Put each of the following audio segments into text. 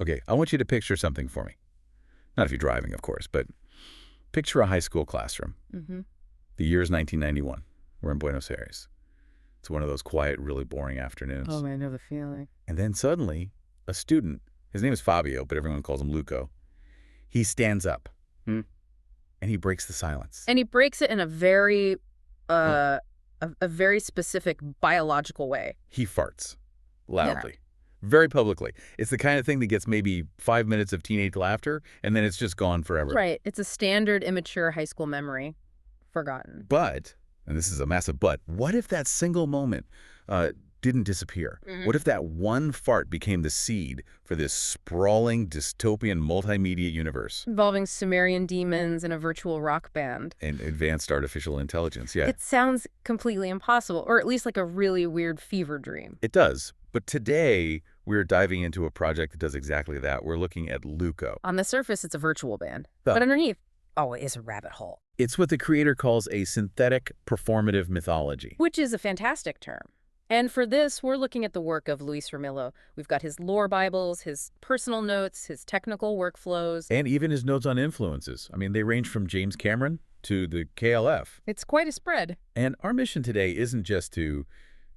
Okay, I want you to picture something for me. Not if you're driving, of course, but picture a high school classroom. Mm-hmm. The year is 1991. We're in Buenos Aires. It's one of those quiet, really boring afternoons. Oh, I know the feeling. And then suddenly, a student, his name is Fabio, but everyone calls him Luco, he stands up. Hmm. And he breaks the silence. And he breaks it in a very, a very specific biological way. He farts loudly, very publicly. It's the kind of thing that gets maybe 5 minutes of teenage laughter, and then it's just gone forever. Right. It's a standard immature high school memory. Forgotten. But, and this is a massive but, what if that single moment didn't disappear? Mm-hmm. What if that one fart became the seed for this sprawling, dystopian multimedia universe? Involving Sumerian demons and a virtual rock band. And advanced artificial intelligence, yeah. It sounds completely impossible, or at least like a really weird fever dream. It does. But today, we're diving into a project that does exactly that. We're looking at Luco. On the surface, it's a virtual band. Oh. But underneath, oh, it is a rabbit hole. It's what the creator calls a synthetic performative mythology. Which is a fantastic term. And for this, we're looking at the work of Luis Ramilo. We've got his lore Bibles, his personal notes, his technical workflows. And even his notes on influences. I mean, they range from James Cameron to the KLF. It's quite a spread. And our mission today isn't just to,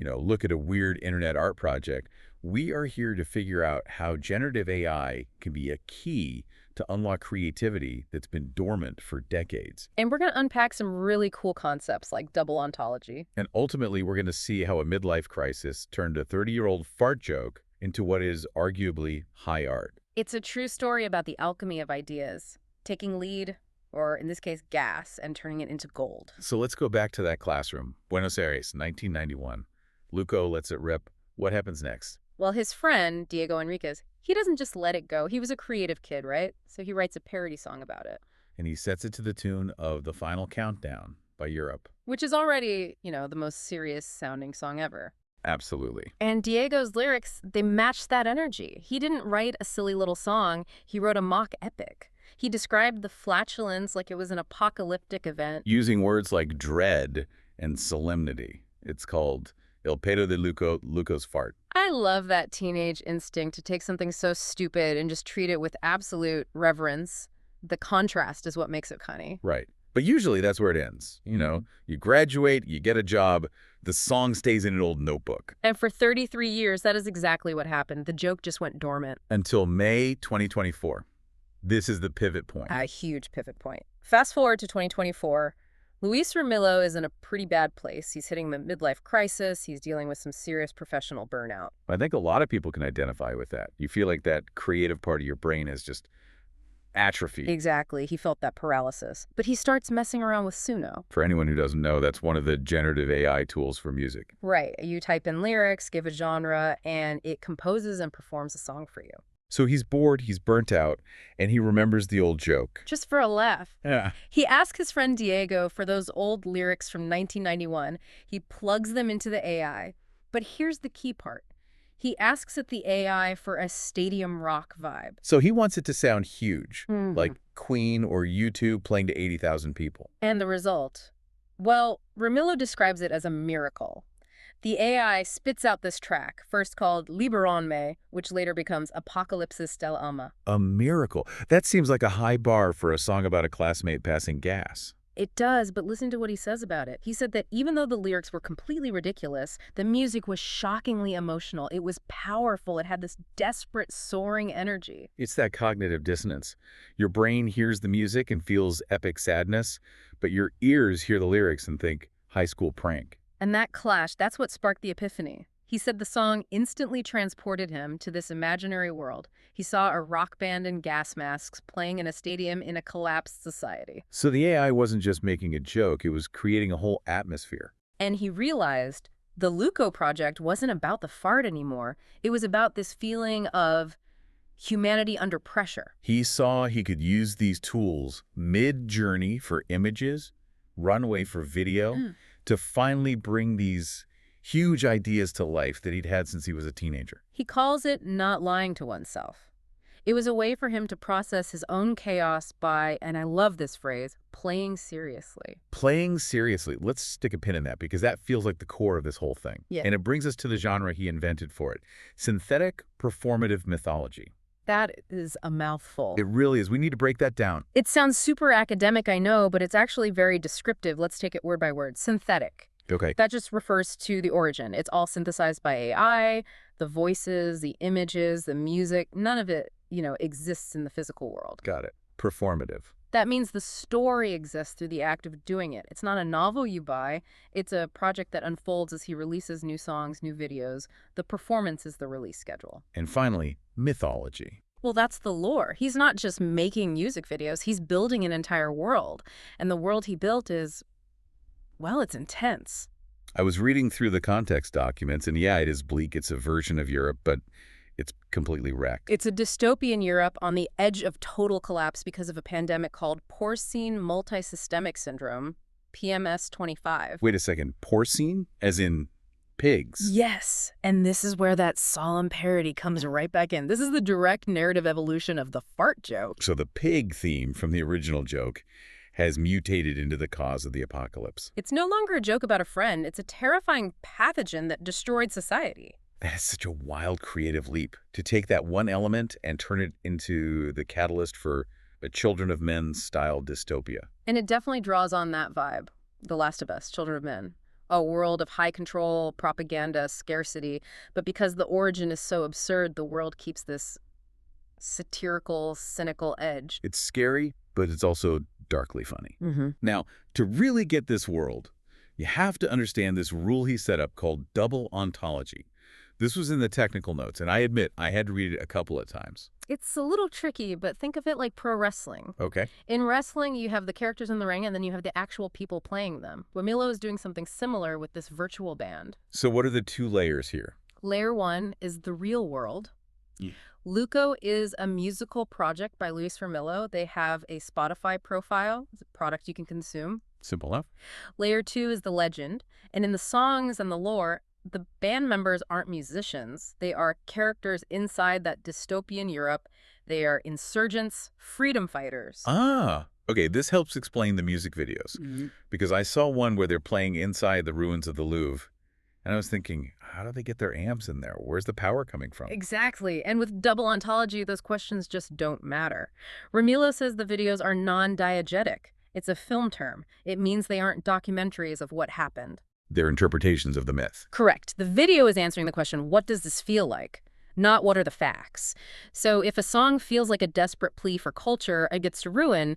look at a weird internet art project. We are here to figure out how generative AI can be a key to unlock creativity that's been dormant for decades. And we're going to unpack some really cool concepts like double ontology. And ultimately, we're going to see how a midlife crisis turned a 30-year-old fart joke into what is arguably high art. It's a true story about the alchemy of ideas, taking lead, or in this case, gas, and turning it into gold. So let's go back to that classroom. Buenos Aires, 1991. Luco lets it rip. What happens next? Well, his friend, Diego Enriquez, he doesn't just let it go. He was a creative kid, right? So he writes a parody song about it. And he sets it to the tune of The Final Countdown by Europe. Which is already, the most serious-sounding song ever. Absolutely. And Diego's lyrics, they match that energy. He didn't write a silly little song. He wrote a mock epic. He described the flatulence like it was an apocalyptic event. Using words like dread and solemnity. It's called El Pedo de Luco, Luco's fart. I love that teenage instinct to take something so stupid and just treat it with absolute reverence. The contrast is what makes it funny. Right. But usually that's where it ends. You graduate, you get a job, the song stays in an old notebook. And for 33 years, that is exactly what happened. The joke just went dormant. Until May 2024. This is the pivot point. A huge pivot point. Fast forward to 2024. Luis Ramilo is in a pretty bad place. He's hitting the midlife crisis. He's dealing with some serious professional burnout. I think a lot of people can identify with that. You feel like that creative part of your brain has just atrophied. Exactly. He felt that paralysis. But he starts messing around with Suno. For anyone who doesn't know, that's one of the generative AI tools for music. Right. You type in lyrics, give a genre, and it composes and performs a song for you. So he's bored, he's burnt out, and he remembers the old joke. Just for a laugh. Yeah. He asks his friend Diego for those old lyrics from 1991. He plugs them into the AI. But here's the key part. He asks it the AI for a stadium rock vibe. So he wants it to sound huge, like Queen or U2 playing to 80,000 people. And the result? Well, Ramilo describes it as a miracle. The AI spits out this track, first called Liberonme, which later becomes Apocalypsis del Alma. A miracle. That seems like a high bar for a song about a classmate passing gas. It does, but listen to what he says about it. He said that even though the lyrics were completely ridiculous, the music was shockingly emotional. It was powerful. It had this desperate, soaring energy. It's that cognitive dissonance. Your brain hears the music and feels epic sadness, but your ears hear the lyrics and think, high school prank. And that clash, that's what sparked the epiphany. He said the song instantly transported him to this imaginary world. He saw a rock band in gas masks playing in a stadium in a collapsed society. So the AI wasn't just making a joke, it was creating a whole atmosphere. And he realized the Luco project wasn't about the fart anymore. It was about this feeling of humanity under pressure. He saw he could use these tools mid-journey for images, runway for video, to finally bring these huge ideas to life that he'd had since he was a teenager. He calls it not lying to oneself. It was a way for him to process his own chaos by, and I love this phrase, playing seriously. Playing seriously. Let's stick a pin in that because that feels like the core of this whole thing. Yeah. And it brings us to the genre he invented for it, synthetic performative mythology. That is a mouthful. It really is. We need to break that down. It sounds super academic, I know, but it's actually very descriptive. Let's take it word by word. Synthetic. Okay. That just refers to the origin. It's all synthesized by AI, the voices, the images, the music. None of it, exists in the physical world. Got it. Performative. That means the story exists through the act of doing it. It's not a novel you buy. It's a project that unfolds as he releases new songs, new videos. The performance is the release schedule. And finally, mythology. Well, that's the lore. He's not just making music videos. He's building an entire world. And the world he built is, well, it's intense. I was reading through the context documents, and yeah, it is bleak. It's a version of Europe, but it's completely wrecked. It's a dystopian Europe on the edge of total collapse because of a pandemic called porcine multisystemic syndrome, PMS-25. Wait a second. Porcine? As in pigs? Yes, and this is where that solemn parody comes right back in. This is the direct narrative evolution of the fart joke. So the pig theme from the original joke has mutated into the cause of the apocalypse. It's no longer a joke about a friend. It's a terrifying pathogen that destroyed society. That is such a wild creative leap, to take that one element and turn it into the catalyst for a Children of Men-style dystopia. And it definitely draws on that vibe. The Last of Us, Children of Men. A world of high control, propaganda, scarcity. But because the origin is so absurd, the world keeps this satirical, cynical edge. It's scary, but it's also darkly funny. Mm-hmm. Now, to really get this world, you have to understand this rule he set up called double ontology. This was in the technical notes, and I admit I had to read it a couple of times. It's a little tricky, but think of it like pro wrestling. Okay. In wrestling, you have the characters in the ring, and then you have the actual people playing them. Wamilo is doing something similar with this virtual band. So what are the two layers here? Layer 1 is the real world. Yeah. Luco is a musical project by Luis Ramillo. They have a Spotify profile. It's a product you can consume. Simple enough. Layer 2 is the legend. And in the songs and the lore, the band members aren't musicians. They are characters inside that dystopian Europe. They are insurgents, freedom fighters. Ah, okay, this helps explain the music videos. Mm-hmm. Because I saw one where they're playing inside the ruins of the Louvre, and I was thinking, how do they get their amps in there? Where's the power coming from? Exactly. And with double ontology, those questions just don't matter. Ramilo says the videos are non-diegetic. It's a film term. It means they aren't documentaries of what happened. They're interpretations of the myth. Correct. The video is answering the question, what does this feel like? Not what are the facts. So if a song feels like a desperate plea for culture against ruin,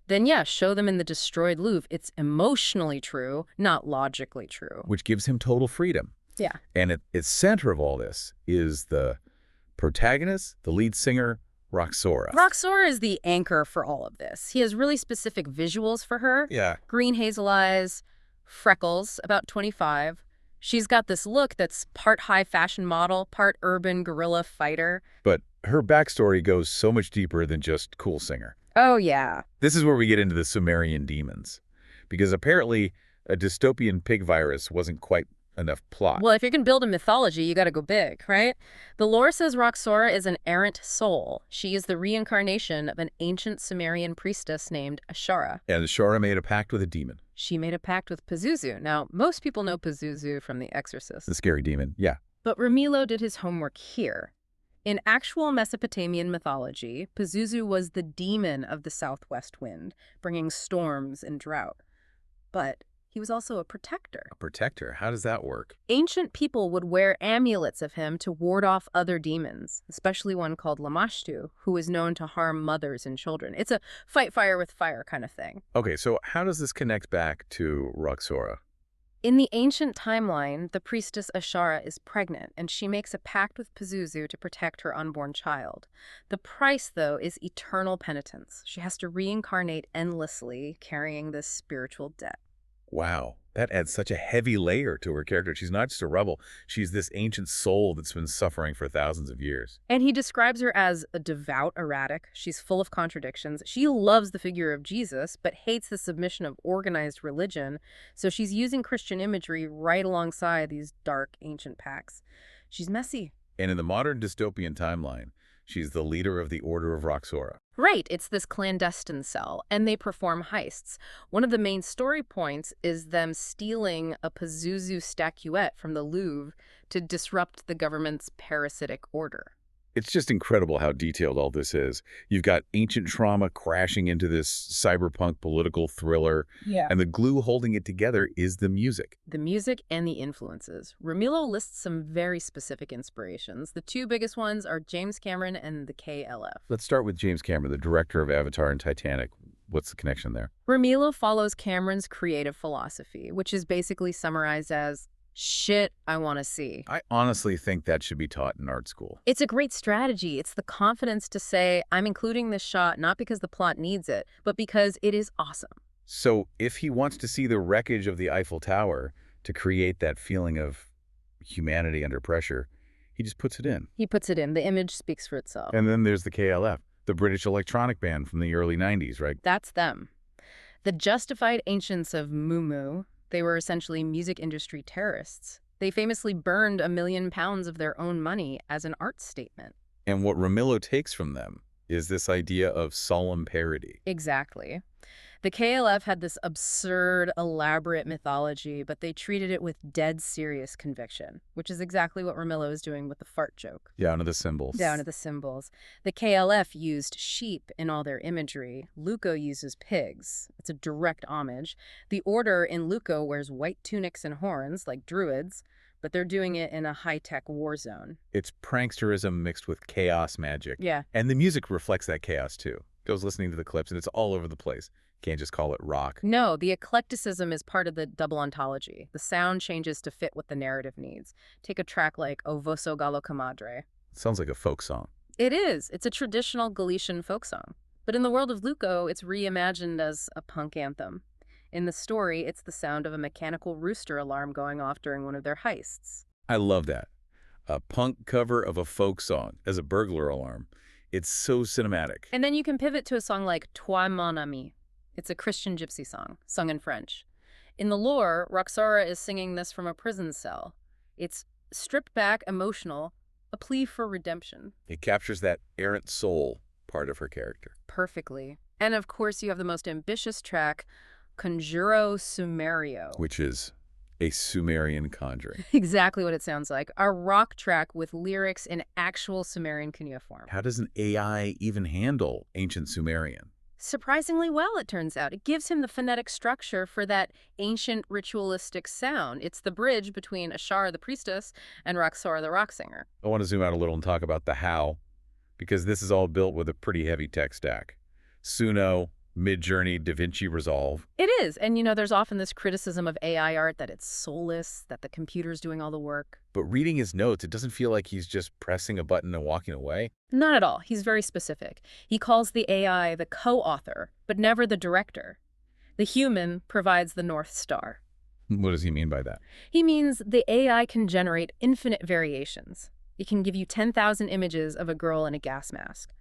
then yeah, show them in the destroyed Louvre. It's emotionally true, not logically true. Which gives him total freedom. Yeah. And at its center of all this is the protagonist, the lead singer, Roxora. Roxora is the anchor for all of this. He has really specific visuals for her. Yeah. Green hazel eyes, freckles, about 25. She's got this look that's part high fashion model, part urban guerrilla fighter. But her backstory goes so much deeper than just cool singer. Oh, yeah. This is where we get into the Sumerian demons. Because apparently a dystopian pig virus wasn't quite enough plot. Well, if you're going to build a mythology, you got to go big, right? The lore says Roxora is an errant soul. She is the reincarnation of an ancient Sumerian priestess named Ashara. And Ashara made a pact with a demon. She made a pact with Pazuzu. Now, most people know Pazuzu from The Exorcist. The scary demon, yeah. But Ramilo did his homework here. In actual Mesopotamian mythology, Pazuzu was the demon of the southwest wind, bringing storms and drought. But he was also a protector. A protector? How does that work? Ancient people would wear amulets of him to ward off other demons, especially one called Lamashtu, who is known to harm mothers and children. It's a fight fire with fire kind of thing. Okay, so how does this connect back to Roxora? In the ancient timeline, the priestess Ashara is pregnant, and she makes a pact with Pazuzu to protect her unborn child. The price, though, is eternal penitence. She has to reincarnate endlessly, carrying this spiritual debt. Wow, that adds such a heavy layer to her character. She's not just a rebel. She's this ancient soul that's been suffering for thousands of years. And he describes her as a devout erratic. She's full of contradictions. She loves the figure of Jesus, but hates the submission of organized religion. So she's using Christian imagery right alongside these dark ancient pacts. She's messy. And in the modern dystopian timeline, she's the leader of the Order of Roxora. Right, it's this clandestine cell, and they perform heists. One of the main story points is them stealing a Pazuzu statuette from the Louvre to disrupt the government's parasitic order. It's just incredible how detailed all this is. You've got ancient trauma crashing into this cyberpunk political thriller, Yeah. and the glue holding it together is the music. The music and the influences. Ramilo lists some very specific inspirations. The two biggest ones are James Cameron and the KLF. Let's start with James Cameron, the director of Avatar and Titanic. What's the connection there? Ramilo follows Cameron's creative philosophy, which is basically summarized as shit I want to see. I honestly think that should be taught in art school. It's a great strategy. It's the confidence to say, I'm including this shot not because the plot needs it, but because it is awesome. So if he wants to see the wreckage of the Eiffel Tower to create that feeling of humanity under pressure, he just puts it in. He puts it in. The image speaks for itself. And then there's the KLF, the British electronic band from the early 90s, right? That's them. The justified ancients of Mumu. They were essentially music industry terrorists. They famously burned £1 million of their own money as an art statement. And what Ramilo takes from them is this idea of solemn parody. Exactly. The KLF had this absurd, elaborate mythology, but they treated it with dead serious conviction, which is exactly what Ramilo is doing with the fart joke. Down to the symbols. Down to the symbols. The KLF used sheep in all their imagery. Luco uses pigs. It's a direct homage. The Order in Luco wears white tunics and horns, like druids, but they're doing it in a high-tech war zone. It's pranksterism mixed with chaos magic. Yeah. And the music reflects that chaos, too. Goes listening to the clips, and it's all over the place. Can't just call it rock. No, the eclecticism is part of the double ontology. The sound changes to fit what the narrative needs. Take a track like O Vosso Gallo Comadre. Sounds like a folk song. It is. It's a traditional Galician folk song. But in the world of Luco, it's reimagined as a punk anthem. In the story, it's the sound of a mechanical rooster alarm going off during one of their heists. I love that. A punk cover of a folk song as a burglar alarm. It's so cinematic. And then you can pivot to a song like Toi mon ami. It's a Christian gypsy song, sung in French. In the lore, Roxora is singing this from a prison cell. It's stripped back, emotional, a plea for redemption. It captures that errant soul part of her character. Perfectly. And of course, you have the most ambitious track, Conjuro Sumerio. Which is a Sumerian conjuring. Exactly what it sounds like. A rock track with lyrics in actual Sumerian cuneiform. How does an AI even handle ancient Sumerian? Surprisingly well, it turns out. It gives him the phonetic structure for that ancient ritualistic sound. It's the bridge between Ashara the priestess and Roxora the rock singer. I want to zoom out a little and talk about the how, because this is all built with a pretty heavy tech stack. Suno, Midjourney, DaVinci Resolve. It is. And, there's often this criticism of AI art that it's soulless, that the computer's doing all the work. But reading his notes, it doesn't feel like he's just pressing a button and walking away. Not at all. He's very specific. He calls the AI the co-author, but never the director. The human provides the North Star. What does he mean by that? He means the AI can generate infinite variations. It can give you 10,000 images of a girl in a gas mask.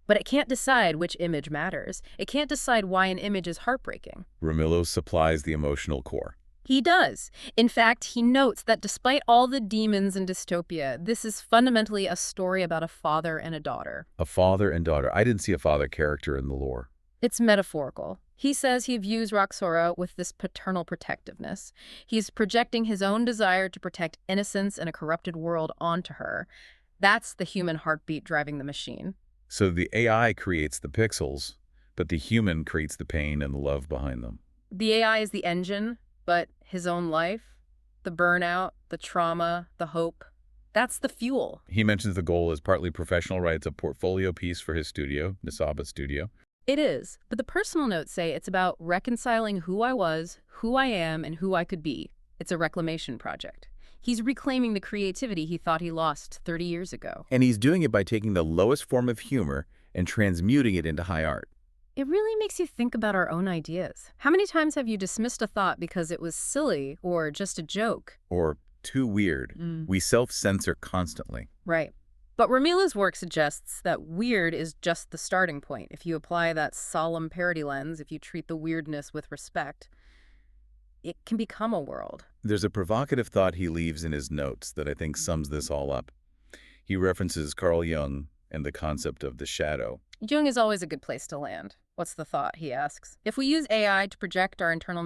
But it can't decide which image matters. It can't decide why an image is heartbreaking. Ramilo supplies the emotional core. He does. In fact, he notes that despite all the demons and dystopia, this is fundamentally a story about a father and a daughter. A father and daughter. I didn't see a father character in the lore. It's metaphorical. He says he views Roxora with this paternal protectiveness. He's projecting his own desire to protect innocence in a corrupted world onto her. That's the human heartbeat driving the machine. So the AI creates the pixels, but the human creates the pain and the love behind them. The AI is the engine, but his own life, the burnout, the trauma, the hope, that's the fuel. He mentions the goal is partly professional, right? It's a portfolio piece for his studio, Nisaba Studio. It is, but the personal notes say it's about reconciling who I was, who I am, and who I could be. It's a reclamation project. He's reclaiming the creativity he thought he lost 30 years ago. And he's doing it by taking the lowest form of humor and transmuting it into high art. It really makes you think about our own ideas. How many times have you dismissed a thought because it was silly or just a joke? Or too weird. We self-censor constantly. Right. But Ramila's work suggests that weird is just the starting point. If you apply that solemn parody lens, if you treat the weirdness with respect, it can become a world. There's a provocative thought he leaves in his notes that I think sums this all up. He references Carl Jung and the concept of the shadow. Jung is always a good place to land. What's the thought, he asks. If we use AI to project our internal